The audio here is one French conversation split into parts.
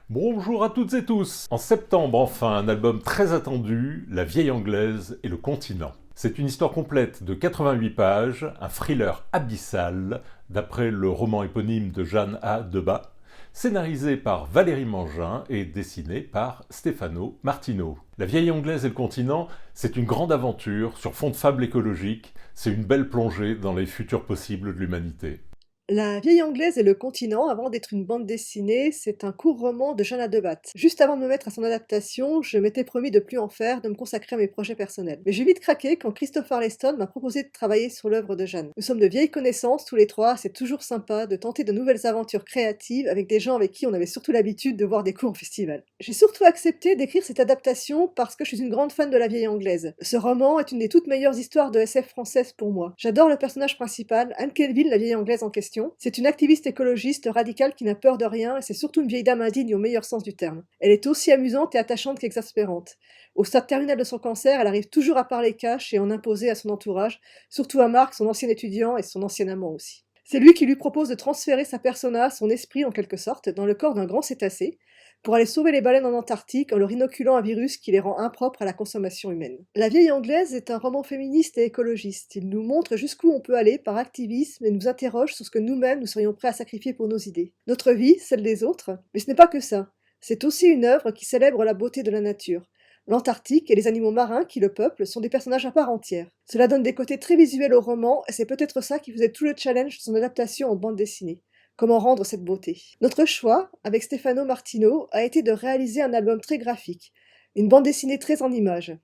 Bonjour à toutes et tous. En septembre, enfin, un album très attendu, La Vieille Anglaise et le Continent. C'est une histoire complète de 88 pages, un thriller abyssal, d'après le roman éponyme de Jeanne A. Debat, scénarisé par Valérie Mangin et dessiné par Stefano Martino. La Vieille Anglaise et le Continent, c'est une grande aventure sur fond de fable écologique, c'est une belle plongée dans les futurs possibles de l'humanité. La Vieille Anglaise et le Continent, avant d'être une bande dessinée, c'est un court roman de Jeanne Debat. Juste avant de me mettre à son adaptation, je m'étais promis de plus en faire, de me consacrer à mes projets personnels. Mais j'ai vite craqué quand Christopher Leston m'a proposé de travailler sur l'œuvre de Jeanne. Nous sommes de vieilles connaissances tous les trois, c'est toujours sympa de tenter de nouvelles aventures créatives avec des gens avec qui on avait surtout l'habitude de voir des coups en festival. J'ai surtout accepté d'écrire cette adaptation parce que je suis une grande fan de La Vieille Anglaise. Ce roman est une des toutes meilleures histoires de SF française pour moi. J'adore le personnage principal, Anne Kelvin, la vieille anglaise en question. C'est une activiste écologiste radicale qui n'a peur de rien et c'est surtout une vieille dame indigne au meilleur sens du terme. Elle est aussi amusante et attachante qu'exaspérante. Au stade terminal de son cancer, elle arrive toujours à parler cash et en imposer à son entourage, surtout à Marc, son ancien étudiant et son ancien amant aussi. C'est lui qui lui propose de transférer sa persona, son esprit en quelque sorte, dans le corps d'un grand cétacé, pour aller sauver les baleines en Antarctique en leur inoculant un virus qui les rend impropres à la consommation humaine. La Vieille Anglaise est un roman féministe et écologiste. Il nous montre jusqu'où on peut aller par activisme et nous interroge sur ce que nous-mêmes nous serions prêts à sacrifier pour nos idées. Notre vie, celle des autres, mais ce n'est pas que ça. C'est aussi une œuvre qui célèbre la beauté de la nature. L'Antarctique et les animaux marins qui le peuplent sont des personnages à part entière. Cela donne des côtés très visuels au roman et c'est peut-être ça qui faisait tout le challenge de son adaptation en bande dessinée. Comment rendre cette beauté? Notre choix, avec Stefano Martino, a été de réaliser un album très graphique, une bande dessinée très en images.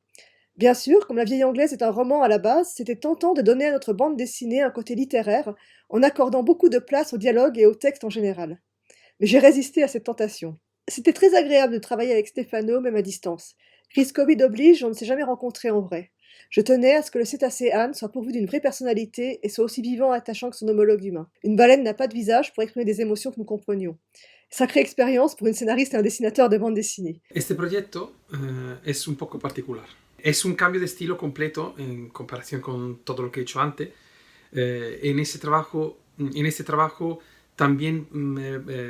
Bien sûr, comme La Vieille Anglaise est un roman à la base, c'était tentant de donner à notre bande dessinée un côté littéraire, en accordant beaucoup de place au dialogue et au texte en général. Mais j'ai résisté à cette tentation. C'était très agréable de travailler avec Stefano, même à distance. Crise Covid oblige, on ne s'est jamais rencontrés en vrai. Je tenais à ce que le cétacé Anne soit pourvu d'une vraie personnalité et soit aussi vivant et attachant que son homologue humain. Une baleine n'a pas de visage pour exprimer des émotions que nous comprenions. Sacrée expérience pour une scénariste et un dessinateur de bande dessinée. Este proyecto es un poco particular. Es un cambio de estilo completo en comparación con todo lo que he hecho antes. En este trabajo también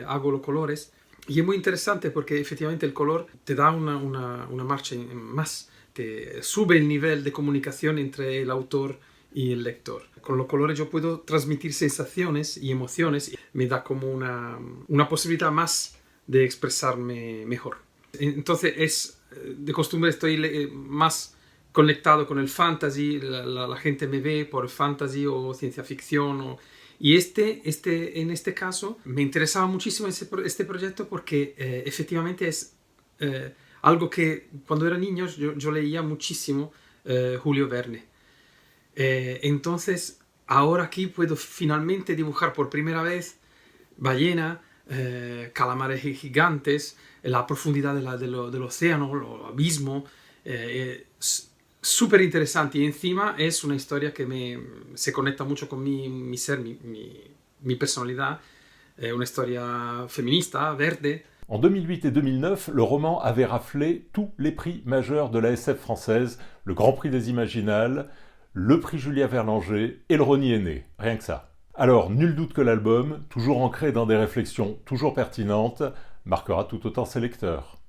hago los colores y es muy interesante porque efectivamente el color te da una marcha más, te sube el nivel de comunicación entre el autor y el lector. Con los colores yo puedo transmitir sensaciones y emociones, y me da como una posibilidad más de expresarme mejor. Entonces de costumbre estoy más conectado con el fantasy, la gente me ve por fantasy o ciencia ficción. Y en este caso me interesaba muchísimo este proyecto porque efectivamente es algo que cuando era niño yo leía muchísimo Julio Verne. Entonces ahora aquí puedo finalmente dibujar por primera vez ballena, calamares gigantes, la profundidad del océano, los abismos. Súper interesante y encima es una historia que se conecta mucho con mi ser, mi personalidad, una historia féministe, verde. En 2008 et 2009, le roman avait raflé tous les prix majeurs de la SF française, le Grand Prix des Imaginales, le prix Julia Verlanger et le Rony est né, rien que ça. Alors, nul doute que l'album, toujours ancré dans des réflexions toujours pertinentes, marquera tout autant ses lecteurs.